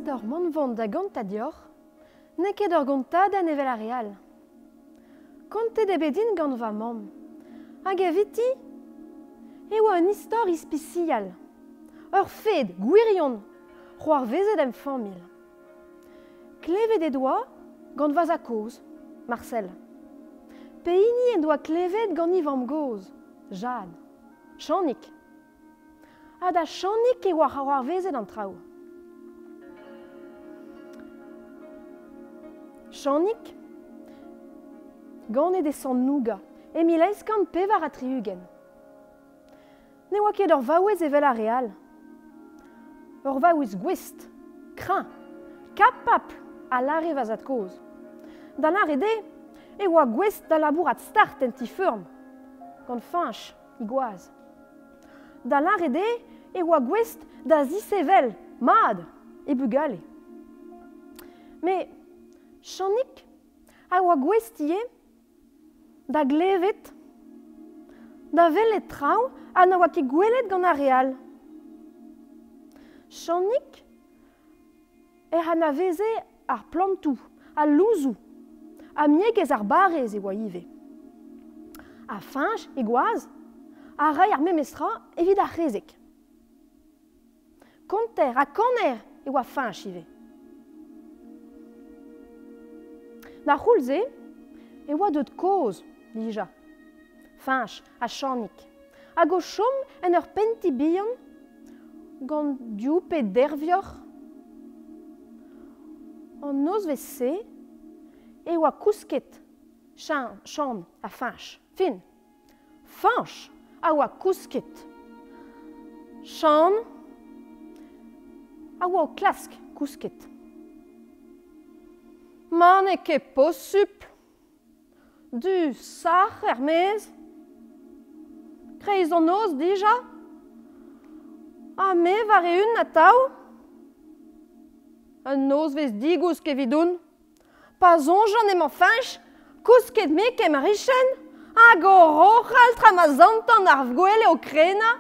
d'or manvant da ganta dior, ne ket ur gonta da nevel a real. Kante de bedin gant va mam, hag eviti, e oa un istor ispicial, ur fed gwirion, c'hoar vezet em famil. Klevet e doa gant vaz a koz, Marcel. Pe ini en doa klevet gant ivam goz, Jade, Chanik. Ha da Chanik e oa c'hoar vezet an traoù. Chanik, gant e desan nouga, e mileiskan pevar a triugen. Ne oa ket ur vaouez evel a real. Ur vaouez gwest, krin, kapap a lare vazat koz. Da lare e oa gwest da labourat start en ti feurm, gant finch, igwaz. Da lare e oa gwest da zisevel, mad e bugale. Me, Chanik a oa gwestie da glevet, da velet traoù a na oa ket gwelet gant a real. Chanik ha na veze ar plantou, a louzou, a miegez ar barez e oa ive. A finch e gwaz, a ray ar memestra evit ar rezek. Konter a kaner e oa finch ive. Da c'houlze e oa deut koz, dija. Finch a Chanik. Hag o chom en ur penti bihan gant dioupet dervioc'h an noz vez se e oa kousket Chan a finch. Fin. Finch a oa kousket. Chan a oa o klask kousket. Ma ne ket posupl. Du sac'h er-mez. Kreiz an noz dija. A me var e un ataou. Un noz vez digous kevidoun. Pa zonjan emañ finch, kousket me kem richen, hag o rochal tramazantan ar vgwele o krena.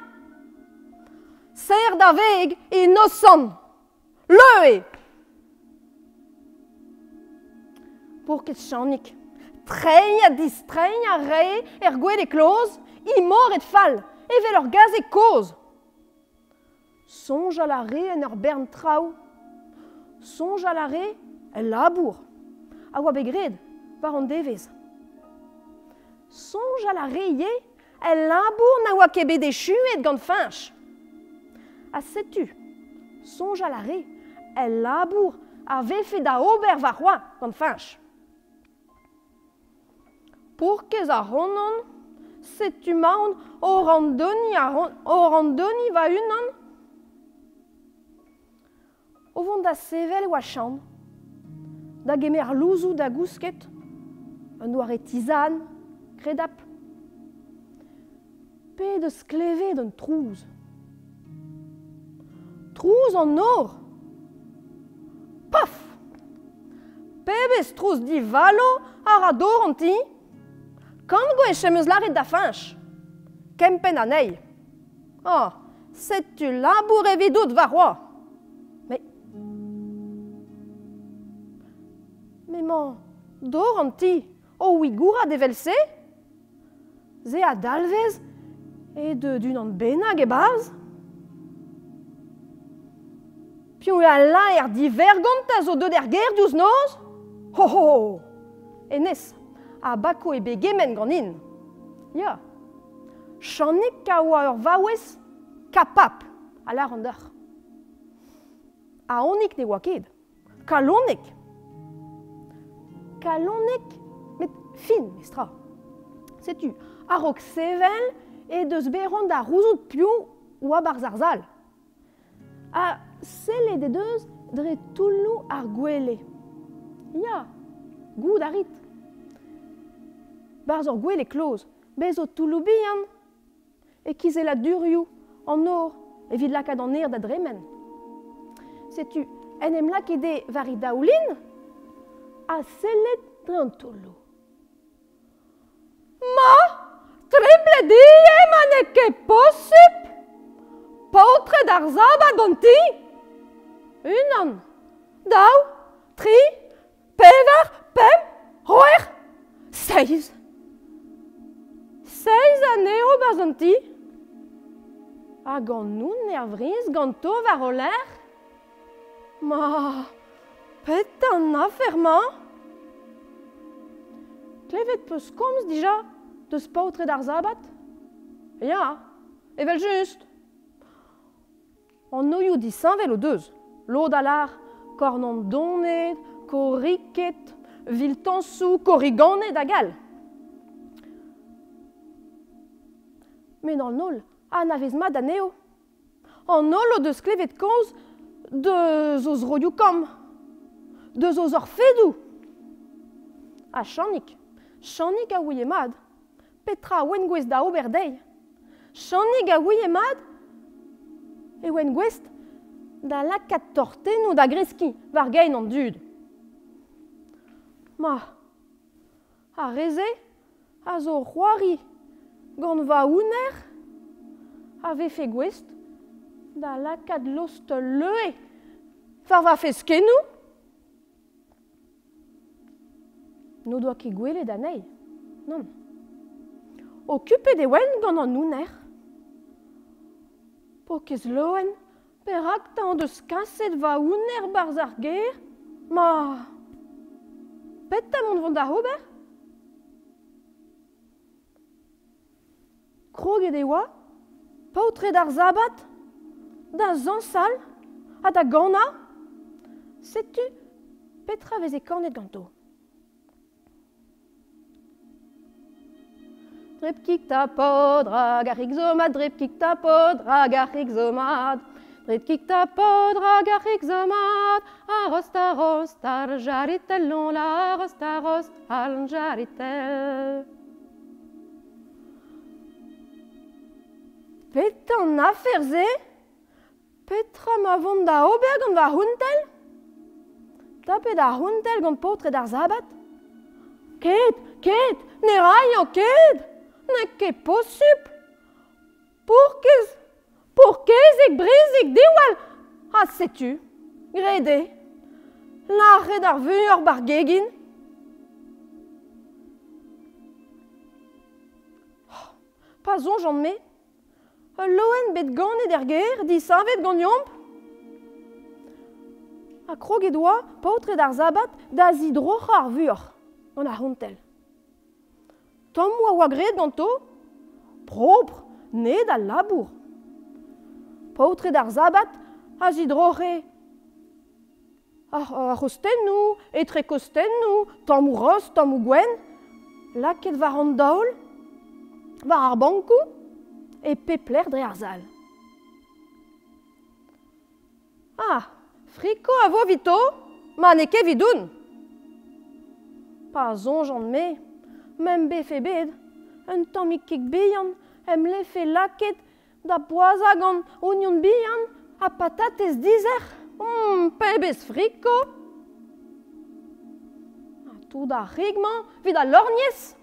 Ser da veg e nosan. Leue! Pour ket Chanik. Treñ a distreñ a re gwele kloz, i mor et fall, evel ur gaz e koz. Sonj a la re en ur bern traoù. Sonj a la re el labour. A oa begred, war an devez. Sonj a la re ye, el labour na oa ket bet chuet gant finch. A setu, sonj a la re, el labour a vefe da ober war oa gant finch. Pourkez a ronan, setu maon o randoni va unan. O vont da sevel oa chan, da gemer louzou da gousket, un doare tizan, kredap. Pe de sklevet d'un trouz. Trouz an or. Paf! Pebez trouz di valo a rador an ti. Kant go chemeus laret da finch. Kempen anei. Oh, setu labour evidout war oa. Me man, dor an ti, o ouigoura devel se? Ze a dalvez e d'un an benag e baz? Piou a la er divergant a zo deud er ger diouz noz? Ho ho ho! Enez, a bako e begemen gant in. Ya, Chanik a oa ur vaouez kapap a la randar. A onik ne oa ket. Kalonek. Kalonek, met fin, estra. Setu, a rok sevel e deus beron da rouzout piou oa barzarzal. A sele de deus dre toulou ar gwele. Ya, goud a rit. Barz ur gwele kloz, bez o toulou bihan. E kize la durioù, an or, evit lakad an er da dremen. Setu, en em lakede vari daoulin, a selet dre an toulou. Ma, triple die ma ne ket posup, pautre d'ar zaba ganti. Unan, dau, tri, pevar, pem, roer, 6. 6 aneo bazanti. A gant noun vris gant to var o ler. Ma, pet an aferma. Klevet peus komz dija deus paotred ar zabat? Ya, evel just. An noioù disanvel o deus. Lod a lar, kornan donnet, koriket, viltansou, koriganet a gal. Men an nol, an avez mat aneo. An nol o deus klevet komz deus oz roioù kam. Deus oz orfedou. A channik. Channik a ouie mad. Petra oen gwez da ober dei. Channik a ouie mad. E oen gwez da lakat tortennoù da greski var gein an dud. Ma, a reze a zo c'hoari gant va ouner a vefe gwez da lakat lost leue var va feskennoù. No doa ket gwelet anei, non. Okupet e oen gant an ouner. Po kez loen, perak ta an deus kaset va ouner barz ar ger, ma... Pet ta mont vont da ober? Kroget e oa, paotred ar zabat, da zansal, ha da gana. Setu, petra vez e kornet ganto. Drep kik ta podra, garrik zomad, drep kik ta podra, garrik zomad. Drep kik ta podra, garrik zomad, a rost ar jaritel non la, a rost al jaritel. Pet an afer ze, petra ma vont da ober gant va huntel? Tapet da huntel gant paotred ar zabat? Ket, ne raio, ket! Ne ket possup. Pourkez eg brezik diwal. Ha setu, grede. Lac'het ar vuor bar gegin. Pa zonj an me. Loen bet ganet er ger, disavet gant yomp. A kroget oa, paotred ar zabat, da zidrocha ar vuor. Gant ar hontel. Tamm oa gret ganto, propre, ned a labour. Paotred ar zabat, a zidroche ar rostennoù, etre kostennoù, tamm rost, tamm gwen, laket war an daol, war ar bankou, e pepler dre ar zal. Ah, friko a vo vito, ma ne ket vidoun. Pa zonj an me, mem befe bed, un tammig kik bihan, lefe laket da poaza gant oignon bihan a patates dizer. Pebez friko. Tout da rigman vid a lorgnez.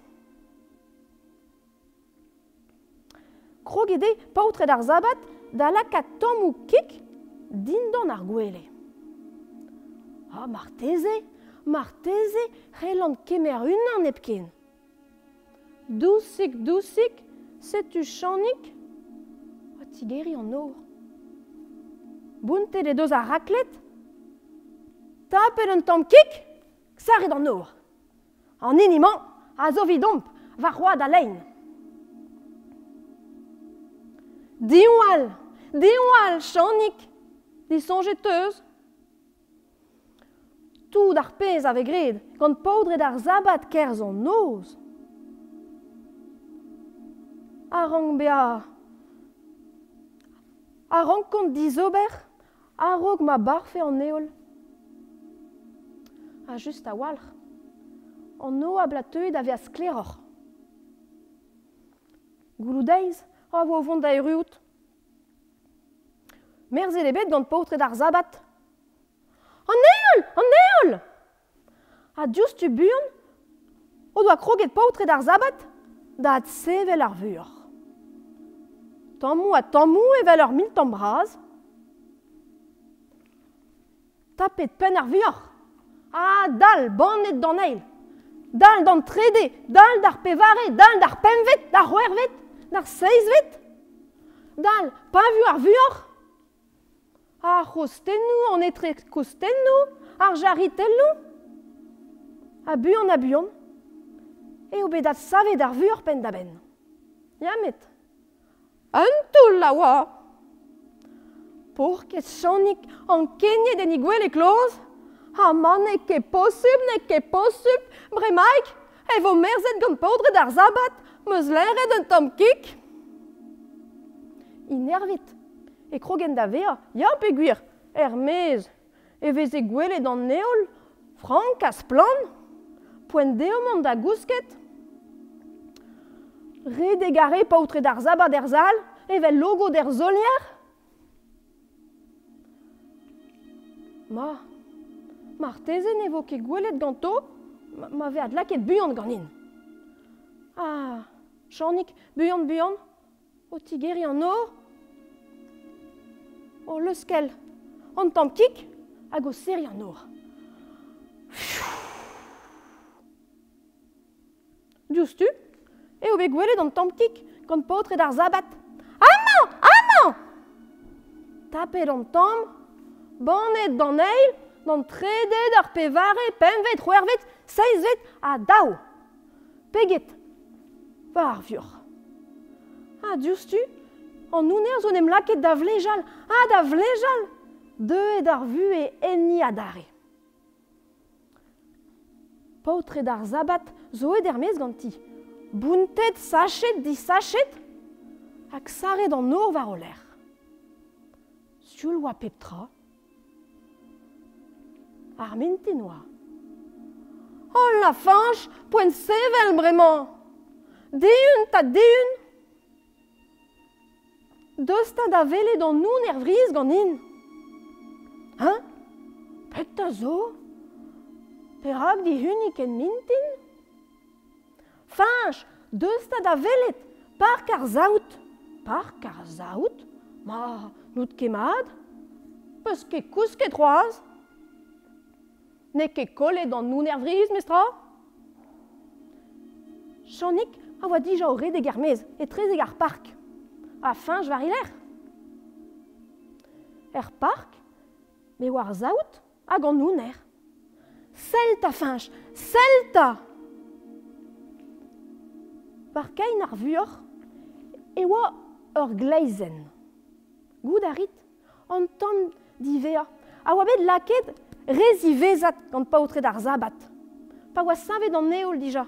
Krogede paotred ar zabat da lakat tamm ou kik dindan ar gwele. Marteze, relant kemer unan epken. Dousik, setu channik, a tigeri an nor. Bountet e deus ar raklet, tapet un tamm kik, ksaret an nor. An iniman, a zo vidomp, va c'hoad a lein. Diwal, channik, disonjeteuz. Tout ar pez ave gred, gant paotred ar zabat kerz an noz. Arang bea, arang kont dizober, arog ma barfe an eol. A just a walc'h, an no a blateuet a vez skleroc'h. Gouloudeiz a vo vont da eruout. Merz e lebet gant paotred ar zabat. An eol! A dioust tu buan, o doa kroget paotred ar zabat, da ad sevel ar vuor. Tammou evel ur mil tamm braz. tapet pen ar vuoc'h. Ah, dal, bannet d'an eil. Dal d'an trede, dal d'ar pevare, dal d'ar pemvet, d'ar c'hwervet, d'ar seizvet. Dal, pa vu ar vuoc'h. Ar c'hostennou, an etre kostennou, ar jaritelnou. A buan, eo bet ad savet ar vuoc'h pen da ben. Yamet. Un toul la oa. Pourket channik an kenye den I gwele kloz? Ha man ne ket posub, bremaik, e vo merzet gant paodre d'ar zabat, meus leret un tom kik. I nervit, e krogen da vea, ya peguir, mez, e vez e gwele d'an neol, frank as plan, poent deomant da gousket. Re degare paoutre d'ar zabat er zal, evel logo d'er zolier. Mar tezen evo ket gwelet ganto, ma vead laket buan ganin. Ah, channik, buan, o tigeri an or, o leuskel, an tamm kik, hag o seri an or. Diouztu, eo bet gwelet an tamm kik gant paotre d'ar zabat. Amañ! Tapet an tamm, bannet d'an eil, d'an trede, d'ar pevare, pemvet, c'hwervet, seizvet, a daou. Peget, va ar vuoc'h. Ah, diouztu, an houner zo nem laket da vlejal. Ah, da vlejal! Deuet ar vu e enni a dare. Paotre d'ar zabat zo ed mez ganti. Bountet, sachet, disachet, hag saret an or war o ler. Sul oa pep-tra. Ar mintin oa. Oh la fanch, poent sevel bremañ. Deun ta deun. Deus ta da vele d'an noun vriz gant in. Hein? Pet ta zo? Perak di hunik en mintin? Fanch, deus ta da velet, park ar zaout. Park ar zaout? Ma, nout kemad? Peus ket kousket roaz? Ne ket kolet d'an noun vriz, mestra? Channik a oa dija o redeg ar mez, e trezeg ar park. A fanch war iler. Er park, me war zaout hag an houner. Selta fanch, selta! Barkain ar vuoc'h, e oa ur gleizen. Goud a rit, an tamm divea. A oa bet laket rez I vezat gant paotre d'ar zabat. Pa oa savet an eol dija.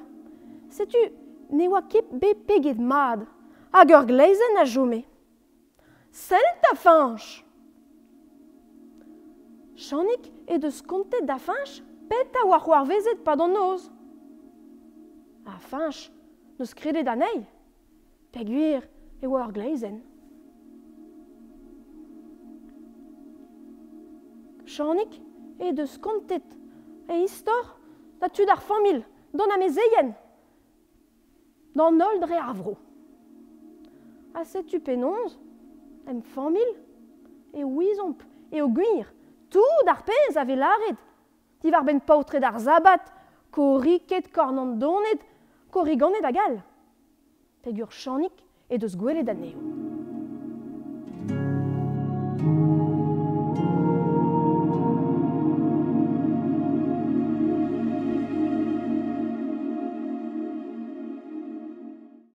Setu, ne oa ket be peget mad, hag ur gleizen a jome. Selta fanch! Channik e deus kontet da fanch, pet a oa c'hoar vezet pa d'an noz. A fanch, neus kredet anei, peguir e oa ur gleizen. Channik e deus kontet e istor da tud ar famil, d'an amezeien, d'an ol dre ar vro. A setu penonz, em famil, e ouizomp, e o gwir, tout ar pez a velaret. Divar ben paotre d'ar zabat, koriket, kornant donet, koriganet a gal. Pegur channik e deus gwelet aneo.